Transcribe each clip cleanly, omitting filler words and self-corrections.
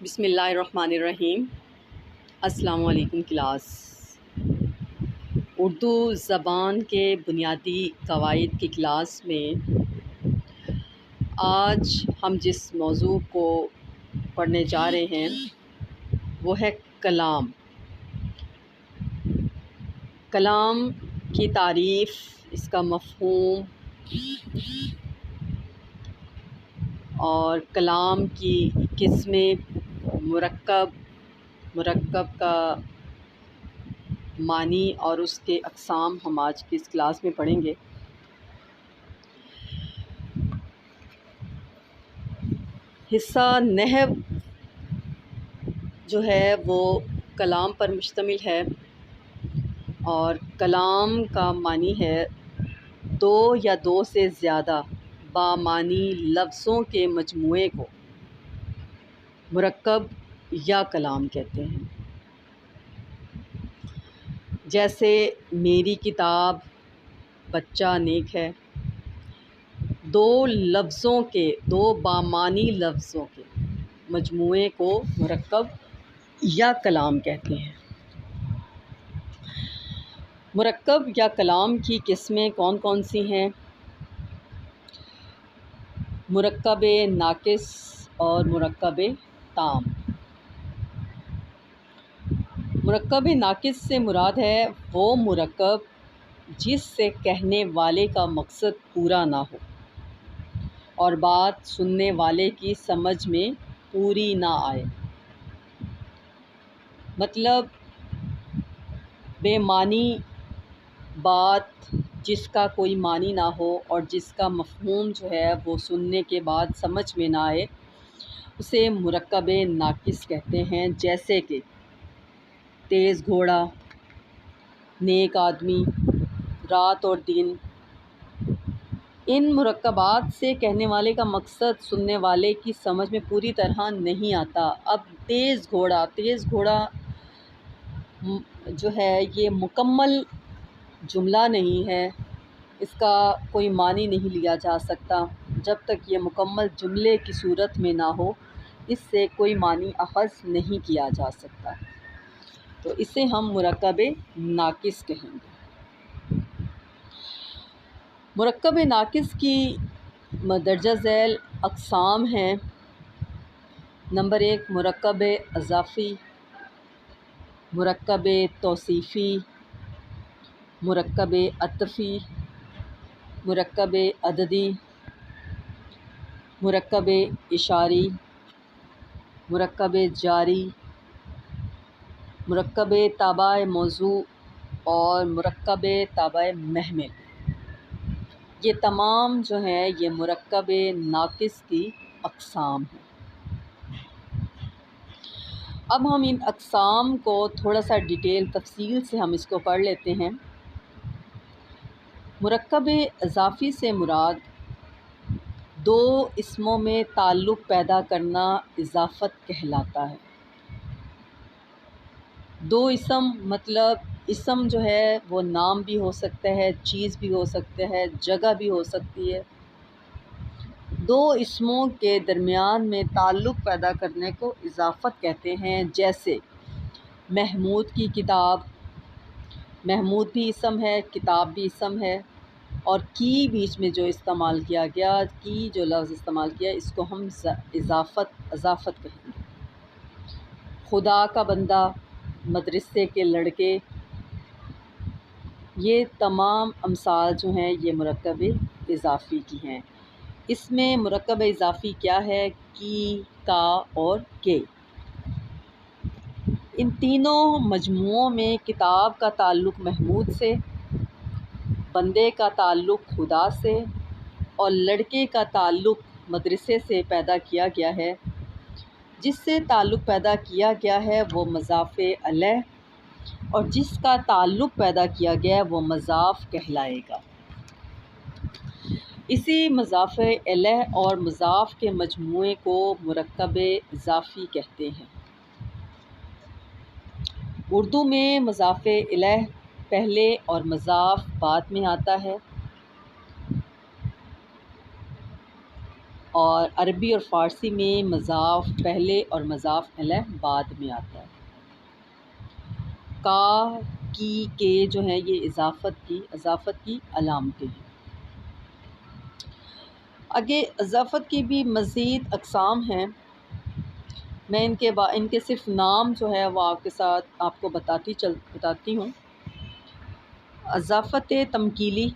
بسم اللہ الرحمن الرحیم۔ السلام علیکم کلاس۔ اردو زبان کے بنیادی قواعد کی کلاس میں آج ہم جس موضوع کو پڑھنے جا رہے ہیں وہ ہے کلام۔ کلام کی تعریف، اس کا مفہوم اور کلام کی قسمیں، مرکب کا معنی اور اس کے اقسام ہم آج کی اس کلاس میں پڑھیں گے۔ حصہ نحو جو ہے وہ کلام پر مشتمل ہے، اور کلام کا معنی ہے دو یا دو سے زیادہ بامعنی لفظوں کے مجموعے کو مرکب یا کلام کہتے ہیں۔ جیسے میری کتاب، بچہ نیک ہے، دو بامعنی لفظوں کے مجموعے کو مرکب یا کلام کہتے ہیں۔ مرکب یا کلام کی قسمیں کون کون سی ہیں؟ مرکب ناقص اور مرکب تام۔ مرکب ناقص سے مراد ہے وہ مرکب جس سے کہنے والے کا مقصد پورا نہ ہو اور بات سننے والے کی سمجھ میں پوری نہ آئے۔ مطلب بے معنی بات جس کا کوئی معنی نہ ہو اور جس کا مفہوم جو ہے وہ سننے کے بعد سمجھ میں نہ آئے، اسے مرکب ناقص کہتے ہیں۔ جیسے کہ تیز گھوڑا، نیک آدمی، رات اور دن۔ ان مرکبات سے کہنے والے کا مقصد سننے والے کی سمجھ میں پوری طرح نہیں آتا۔ اب تیز گھوڑا جو ہے یہ مکمل جملہ نہیں ہے، اس کا کوئی معنی نہیں لیا جا سکتا جب تک یہ مکمل جملے کی صورت میں نہ ہو، اس سے کوئی معنی اخذ نہیں کیا جا سکتا، تو اسے ہم مرکب ناقص کہیں گے۔ مرکب ناقص کی مندرجہ ذیل اقسام ہیں۔ نمبر 1، مرکب اضافی، مرکب توصیفی، مرکب عطفی، مرکب عددی، مرکب اشاری، مرکب جاری، مرکب تابع موضوع اور مرکب تابع محمل۔ یہ تمام جو ہیں یہ مرکب ناقص کی اقسام ہیں۔ اب ہم ان اقسام کو تھوڑا سا ڈیٹیل تفصیل سے ہم اس کو پڑھ لیتے ہیں۔ مرکب اضافی سے مراد دو اسموں میں تعلق پیدا کرنا اضافت کہلاتا ہے۔ دو اسم مطلب اسم جو ہے وہ نام بھی ہو سکتا ہے، چیز بھی ہو سکتا ہے، جگہ بھی ہو سکتی ہے۔ دو اسموں کے درمیان میں تعلق پیدا کرنے کو اضافت کہتے ہیں۔ جیسے محمود کی کتاب، محمود بھی اسم ہے، کتاب بھی اسم ہے، اور کی بیچ میں جو استعمال کیا گیا، کی جو لفظ استعمال کیا، اس کو ہم اضافت کہیں گے۔ خدا کا بندہ، مدرسے کے لڑکے، یہ تمام امثال جو ہیں یہ مرکب اضافی کی ہیں۔ اس میں مرکب اضافی کیا ہے؟ کی، کا اور کے۔ ان تینوں مجموعوں میں کتاب کا تعلق محمود سے، بندے کا تعلق خدا سے اور لڑکے کا تعلق مدرسے سے پیدا کیا گیا ہے۔ جس سے تعلق پیدا کیا گیا ہے وہ مضاف الیہ، اور جس کا تعلق پیدا کیا گیا ہے وہ مضاف کہلائے گا۔ اسی مضاف الیہ اور مضاف کے مجموعے کو مرکب اضافی کہتے ہیں۔ اردو میں مضاف الیہ پہلے اور مضاف بعد میں آتا ہے۔ اور عربی اور فارسی میں مضاف پہلے اور مضاف الیہ بعد میں آتا ہے۔ کا، کی، کے جو ہیں یہ اضافت کی علامتیں ہیں۔ آگے اضافت کی بھی مزید اقسام ہیں، میں ان کے صرف نام جو ہے وہ آپ کو بتاتی ہوں۔ اضافت تمکیلی،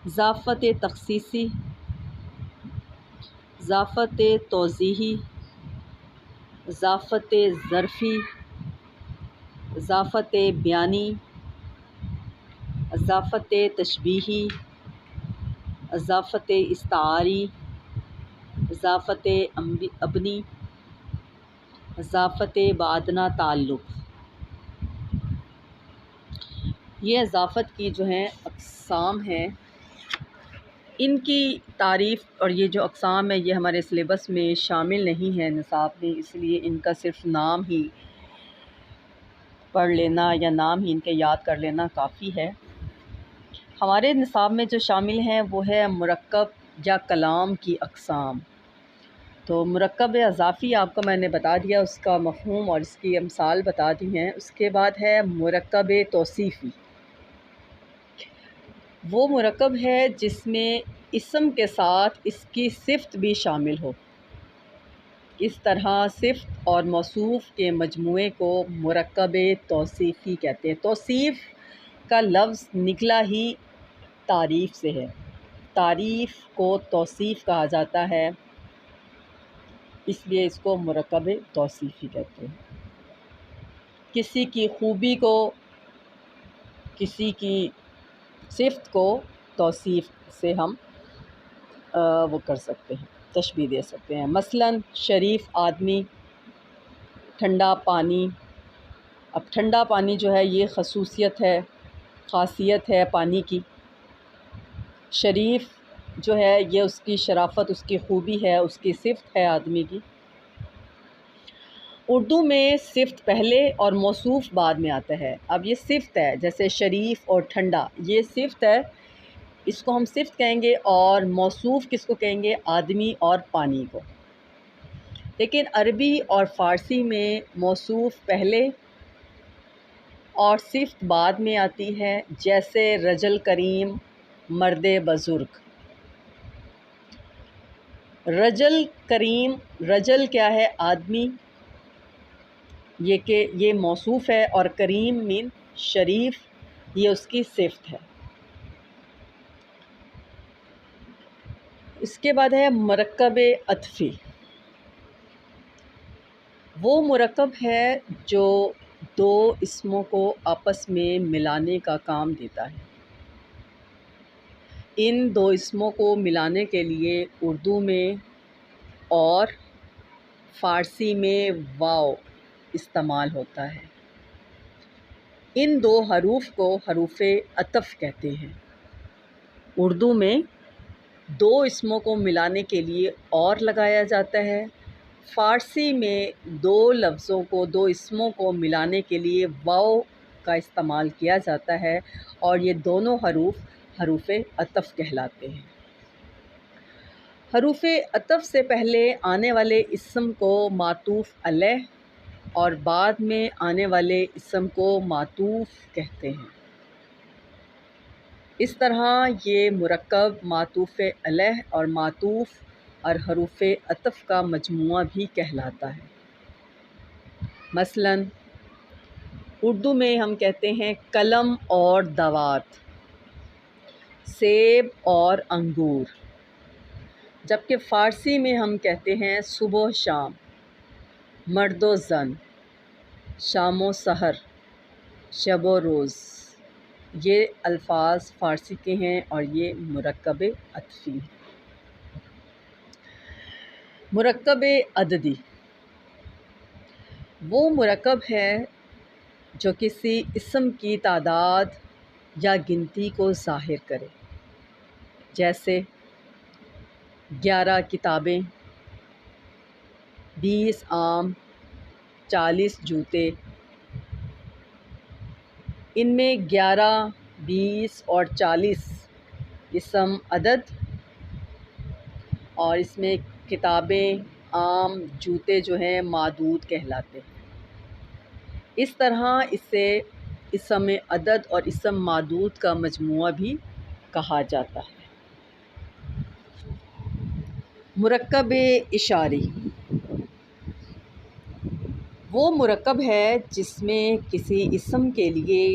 اضافت تخصیصی، اضافت توضیحی، اضافت ظرفی، اضافت بیانی، اضافت تشبیہی، اضافت استعاری، اضافت ابنی، اضافت بادنا تعلق۔ یہ اضافت کی جو ہیں اقسام ہیں، ان کی تعریف اور یہ جو اقسام ہیں یہ ہمارے سلیبس میں شامل نہیں ہے نصاب میں، اس لیے ان کا صرف نام ہی پڑھ لینا یا نام ہی ان کے یاد کر لینا کافی ہے۔ ہمارے نصاب میں جو شامل ہیں وہ ہے مرکب یا کلام کی اقسام۔ تو مرکب اضافی آپ کو میں نے بتا دیا، اس کا مفہوم اور اس کی امثال بتا دی ہیں۔ اس کے بعد ہے مرکب توصیفی۔ وہ مرکب ہے جس میں اسم کے ساتھ اس کی صفت بھی شامل ہو۔ اس طرح صفت اور موصوف کے مجموعے کو مرکب توصیفی کہتے ہیں۔ توصیف کا لفظ نکلا ہی تعریف سے ہے، تعریف کو توصیف کہا جاتا ہے، اس لیے اس کو مرکب توصیفی کہتے ہیں۔ کسی کی خوبی کو، کسی کی صفت کو توصیف سے ہم وہ کر سکتے ہیں، تشبیہ دے سکتے ہیں۔ مثلاً شریف آدمی، ٹھنڈا پانی۔ اب ٹھنڈا پانی جو ہے یہ خاصیت ہے پانی کی۔ شریف جو ہے یہ اس کی شرافت، اس کی خوبی ہے، اس کی صفت ہے آدمی کی۔ اردو میں صفت پہلے اور موصوف بعد میں آتا ہے۔ اب یہ صفت ہے، جیسے شریف اور ٹھنڈا، یہ صفت ہے، اس کو ہم صفت کہیں گے، اور موصوف کس کو کہیں گے؟ آدمی اور پانی کو۔ لیکن عربی اور فارسی میں موصوف پہلے اور صفت بعد میں آتی ہے، جیسے رجل کریم، مرد بزرگ۔ رجل کریم، رجل کیا ہے؟ آدمی، یہ کہ یہ موصوف ہے، اور کریم مین شریف، یہ اس کی صفت ہے۔ اس کے بعد ہے مرکب عطفی۔ وہ مرکب ہے جو دو اسموں کو آپس میں ملانے کا کام دیتا ہے۔ ان دو اسموں کو ملانے کے لیے اردو میں اور فارسی میں واو استعمال ہوتا ہے۔ ان دو حروف کو حروف عطف کہتے ہیں۔ اردو میں دو اسموں کو ملانے کے لیے اور لگایا جاتا ہے، فارسی میں دو لفظوں کو، دو اسموں کو ملانے کے لیے واو کا استعمال کیا جاتا ہے، اور یہ دونوں حروف عطف کہلاتے ہیں۔ حروف عطف سے پہلے آنے والے اسم کو معطوف علیہ اور بعد میں آنے والے اسم کو معطوف کہتے ہیں۔ اس طرح یہ مرکب معطوف علیہ اور معطوف اور حروف عطف کا مجموعہ بھی کہلاتا ہے۔ مثلاً اردو میں ہم کہتے ہیں قلم اور دوات، سیب اور انگور، جبکہ فارسی میں ہم کہتے ہیں صبح و شام، مرد و زن، شام و سحر، شب و روز۔ یہ الفاظ فارسی کے ہیں اور یہ مرکب عطفی ہیں۔ مرکب عددی وہ مرکب ہے جو کسی اسم کی تعداد یا گنتی کو ظاہر کرے، جیسے 11 کتابیں، 20 آم، 40 جوتے۔ ان میں 11، 20 اور 40 اسم عدد، اور اس میں کتابیں، عام، جوتے جو ہیں معدود کہلاتے ہیں۔ اس طرح اسے اسم عدد اور اسم معدود کا مجموعہ بھی کہا جاتا ہے۔ مرکب اشاری وہ مرکب ہے جس میں کسی اسم کے لیے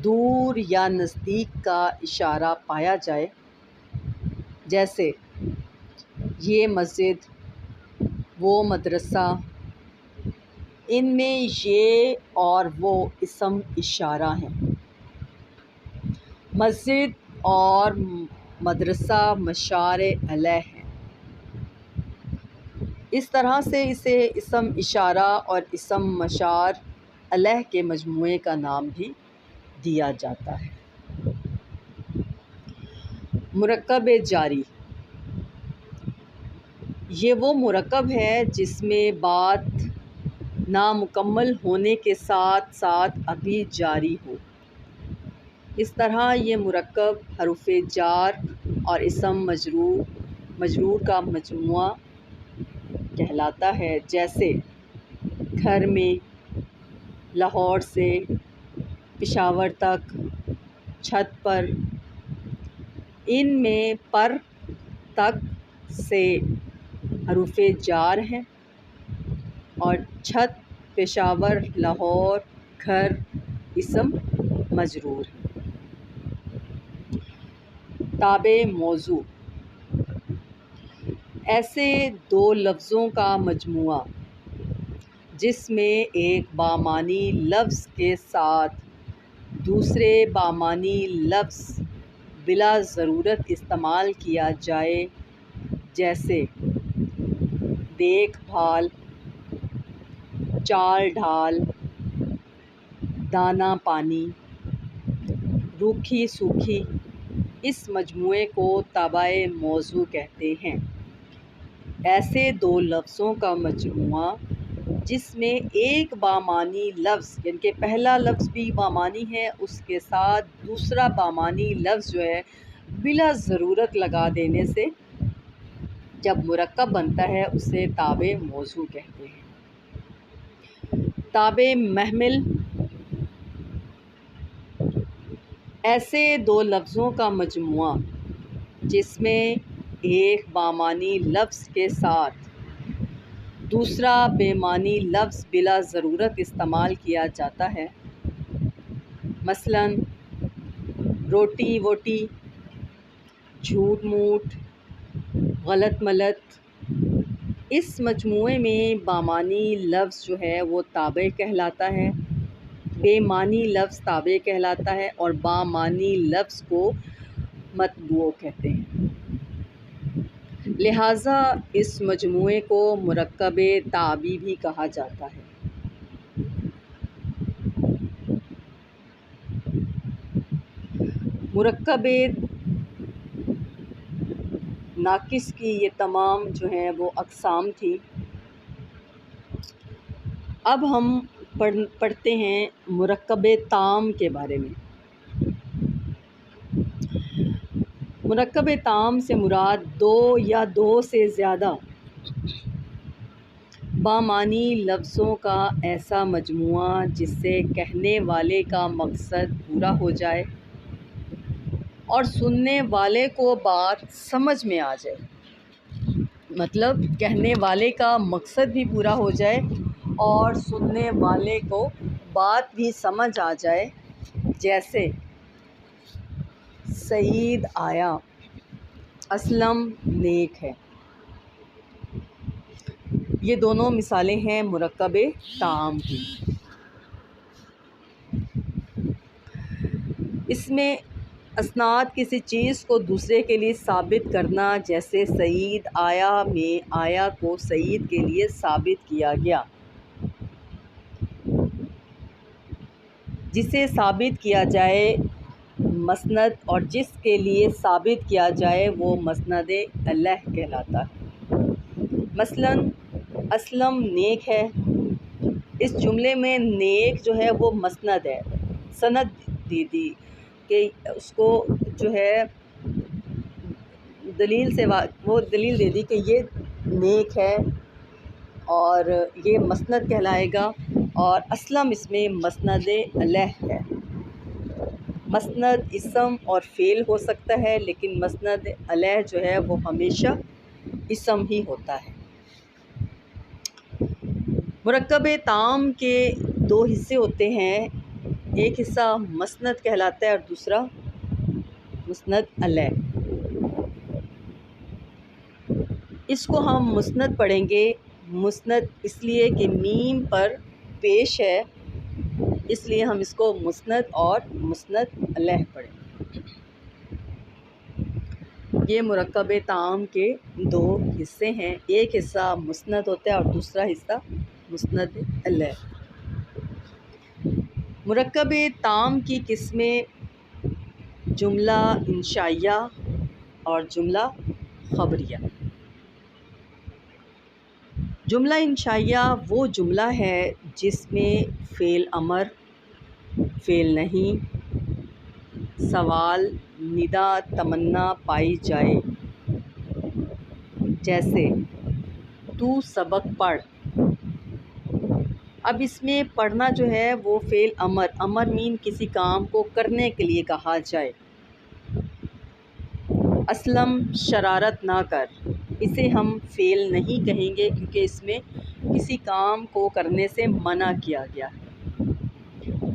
دور یا نزدیک کا اشارہ پایا جائے، جیسے یہ مسجد، وہ مدرسہ۔ ان میں یہ اور وہ اسم اشارہ ہیں۔ مسجد اور مدرسہ مشار علیہ ہیں۔ اس طرح سے اسے اسم اشارہ اور اسم مشار علیہ کے مجموعے کا نام بھی دیا جاتا ہے۔ مرکب جاری یہ وہ مرکب ہے جس میں بات نامکمل ہونے کے ساتھ ساتھ ابھی جاری ہو۔ اس طرح یہ مرکب حروف جار اور اسم مجرور کا مجموعہ کہلاتا ہے، جیسے گھر میں، لاہور سے، پشاور تک، چھت پر۔ ان میں پر، تک، سے حروف جار ہیں، اور چھت، پشاور، لاہور، گھر اسم مجرور ہے۔ تابع موضوع ایسے دو لفظوں کا مجموعہ جس میں ایک بامعنی لفظ کے ساتھ دوسرے بامعنی لفظ بلا ضرورت استعمال کیا جائے، جیسے دیکھ بھال، چال ڈھال، دانہ پانی، روکھی سوکھی۔ اس مجموعے کو تابع موضوع کہتے ہیں۔ ایسے دو لفظوں کا مجموعہ جس میں ایک بامعنی لفظ، یعنی کہ پہلا لفظ بھی بامعنی ہے، اس کے ساتھ دوسرا بامعنی لفظ جو ہے بلا ضرورت لگا دینے سے جب مرکب بنتا ہے، اسے تابع موضوع کہتے ہیں۔ تابع محمل ایسے دو لفظوں کا مجموعہ جس میں ایک بامعنی لفظ کے ساتھ دوسرا بے معنی لفظ بلا ضرورت استعمال کیا جاتا ہے، مثلاً روٹی ووٹی، جھوٹ موٹ، غلط ملط۔ اس مجموعے میں بامعنی لفظ جو ہے وہ تابع کہلاتا ہے، بے معنی لفظ تابع کہلاتا ہے، اور بامعنی لفظ کو متبوع کہتے ہیں۔ لہٰذا اس مجموعے کو مرکب تابعی بھی کہا جاتا ہے۔ مرکب ناقص کی یہ تمام جو ہیں وہ اقسام تھی۔ اب ہم پڑھتے ہیں مرکب تام کے بارے میں۔ مرکب تام سے مراد دو یا دو سے زیادہ بامعنی لفظوں کا ایسا مجموعہ جس سے کہنے والے کا مقصد پورا ہو جائے اور سننے والے کو بات سمجھ میں آ جائے۔ مطلب کہنے والے کا مقصد بھی پورا ہو جائے اور سننے والے کو بات بھی سمجھ آ جائے، جیسے سعید آیا، اسلم نیک ہے۔ یہ دونوں مثالیں ہیں مرکب تام کی۔ اس میں اسناد کسی چیز کو دوسرے کے لیے ثابت کرنا، جیسے سعید آیا میں آیا کو سعید کے لیے ثابت کیا گیا۔ جسے ثابت کیا جائے مسند، اور جس کے لیے ثابت کیا جائے وہ مسند الیہ کہلاتا ہے۔ مثلاً اسلم نیک ہے، اس جملے میں نیک جو ہے وہ مسند ہے، سند دی کہ اس کو جو ہے وہ دلیل دے دی کہ یہ نیک ہے اور یہ مسند کہلائے گا، اور اسلم اس میں مسند علیہ ہے۔ مسند اسم اور فعل ہو سکتا ہے، لیکن مسند علیہ جو ہے وہ ہمیشہ اسم ہی ہوتا ہے۔ مرکب تام کے دو حصے ہوتے ہیں، ایک حصہ مسند کہلاتا ہے اور دوسرا مسند علیہ۔ اس کو ہم مسند پڑھیں گے، مسند اس لیے کہ میم پر پیش ہے، اس لیے ہم اس کو مسند اور مسند علیہ پڑھیں گے۔ یہ مرکب تام کے دو حصے ہیں، ایک حصہ مسند ہوتا ہے اور دوسرا حصہ مسند علیہ۔ مرکب تام کی قسمیں جملہ انشائیہ اور جملہ خبریہ۔ جملہ انشائیہ وہ جملہ ہے جس میں فعل امر، فعل نہیں، سوال، ندا، تمنا پائی جائے۔ جیسے تو سبق پڑھ۔ اب اس میں پڑھنا جو ہے وہ فعل امر، امر مین کسی کام کو کرنے کے لیے کہا جائے۔ اسلم شرارت نہ کر، اسے ہم فعل نہیں کہیں گے کیونکہ اس میں کسی کام کو کرنے سے منع کیا گیا ہے۔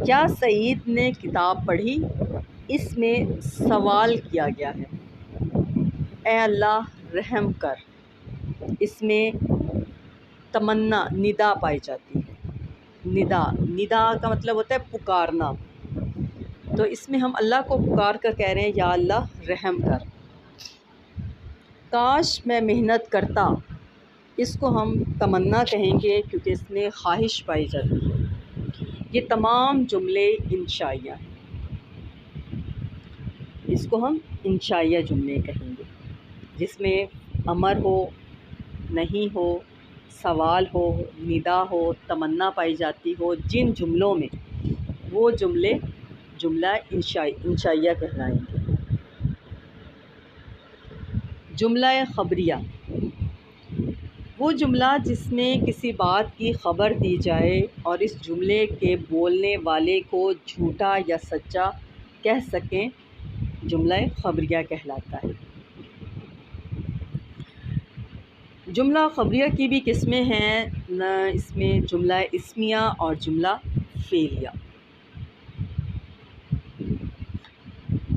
کیا سعید نے کتاب پڑھی؟ اس میں سوال کیا گیا ہے۔ اے اللہ رحم کر، اس میں تمنا، ندا پائی جاتی ہے۔ ندا کا مطلب ہوتا ہے پکارنا، تو اس میں ہم اللہ کو پکار کر کہہ رہے ہیں یا اللہ رحم کر۔ کاش میں محنت کرتا، اس کو ہم تمنا کہیں گے کیونکہ اس میں خواہش پائی جاتی ہے۔ یہ تمام جملے انشائیہ ہیں، اس کو ہم انشائیہ جملے کہیں گے، جس میں امر ہو، نہیں ہو، سوال ہو، ندا ہو، تمنا پائی جاتی ہو۔ جن جملوں میں وہ جملے جملہ انشائیہ کہلائیں گے۔ جملہ خبریہ وہ جملہ جس میں کسی بات کی خبر دی جائے اور اس جملے کے بولنے والے کو جھوٹا یا سچا کہہ سکیں، جملہ خبریہ کہلاتا ہے۔ جملہ خبریہ کی بھی قسمیں ہیں، اس میں جملہ اسمیہ اور جملہ فعلیہ۔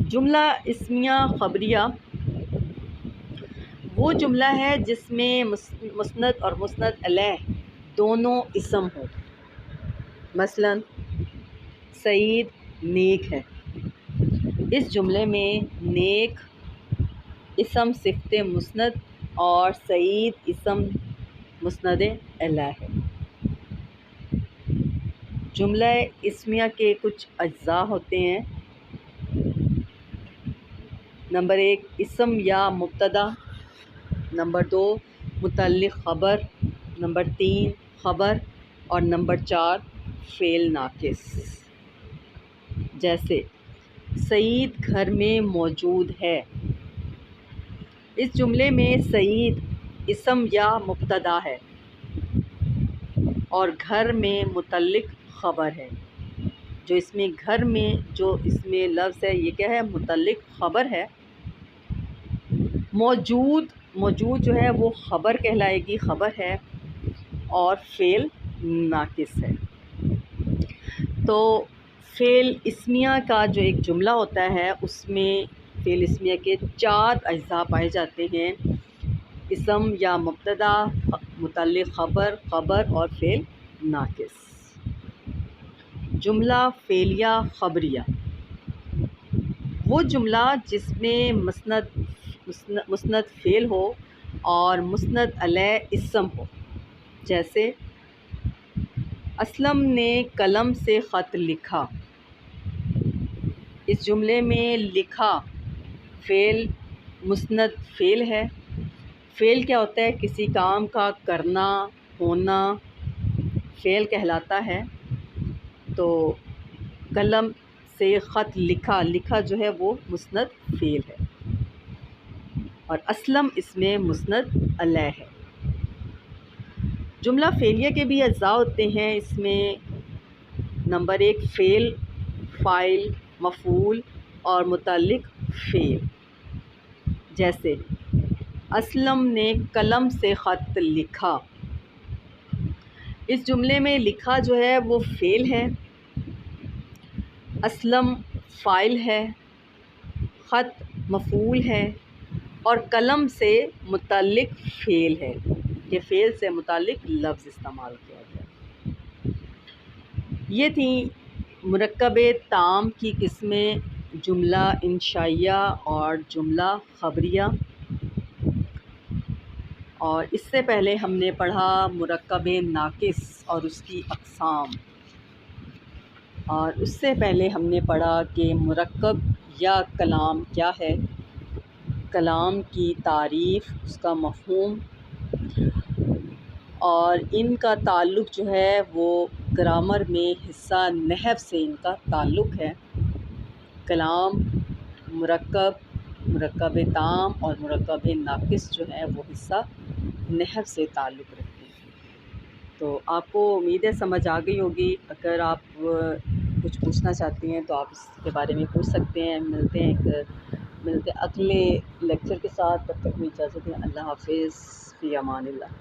جملہ اسمیہ خبریہ وہ جملہ ہے جس میں مسند اور مسند علیہ دونوں اسم ہوں۔ مثلا سعید نیک ہے، اس جملے میں نیک اسم صفت مسند اور سعید اسم مسند علیہ ہے۔ جملہ اسمیہ کے کچھ اجزاء ہوتے ہیں۔ نمبر 1 اسم یا مبتدا، نمبر 2 متعلق خبر، نمبر 3 خبر، اور نمبر 4 فعل ناقص۔ جیسے سعید گھر میں موجود ہے، اس جملے میں سعید اسم یا مبتدا ہے اور گھر میں متعلق خبر ہے۔ جو اس میں گھر میں جو اس میں لفظ ہے یہ کیا ہے؟ متعلق خبر ہے۔ موجود جو ہے وہ خبر کہلائے گی، خبر ہے، اور فعل ناقص ہے۔ تو فعل اسمیہ کا جو ایک جملہ ہوتا ہے اس میں فعل اسمیہ کے 4 اجزاء پائے جاتے ہیں: اسم یا مبتدا، متعلق خبر، خبر اور فعل ناقص۔ جملہ فعلیہ خبریہ وہ جملہ جس میں مسند فعل ہو اور مسند علیہ اسم ہو۔ جیسے اسلم نے قلم سے خط لکھا، اس جملے میں لکھا فعل مسند فعل ہے۔ فعل کیا ہوتا ہے؟ کسی کام کا کرنا، ہونا، فعل کہلاتا ہے۔ تو قلم سے خط لکھا، لکھا جو ہے وہ مسند فعل ہے۔ اور اسلم اس میں مسند علیہ ہے۔ جملہ فعلیہ کے بھی اجزاء ہوتے ہیں، اس میں نمبر 1 فعل، فاعل، مفعول اور متعلق فعل۔ جیسے اسلم نے قلم سے خط لکھا، اس جملے میں لکھا جو ہے وہ فعل ہے، اسلم فاعل ہے، خط مفعول ہے اور قلم سے متعلق فعل ہے۔ یہ فعل سے متعلق لفظ استعمال کیا گیا۔ یہ تھیں مرکب تام کی قسمیں، جملہ انشائیہ اور جملہ خبریہ۔ اور اس سے پہلے ہم نے پڑھا مرکب ناقص اور اس کی اقسام، اور اس سے پہلے ہم نے پڑھا کہ مرکب یا کلام کیا ہے، کلام کی تعریف، اس کا مفہوم، اور ان کا تعلق جو ہے وہ گرامر میں حصہ نحو سے ان کا تعلق ہے۔ کلام، مرکب تام اور مرکب ناقص جو ہے وہ حصہ نحو سے تعلق رکھتے ہیں۔ تو آپ کو امید ہے سمجھ آ گئی ہوگی۔ اگر آپ کچھ پوچھنا چاہتی ہیں تو آپ اس کے بارے میں پوچھ سکتے ہیں۔ ملتے ہیں اگلے لیکچر کے ساتھ، تب تک میں اجازت ہے۔ اللہ حافظ، فی امان اللہ۔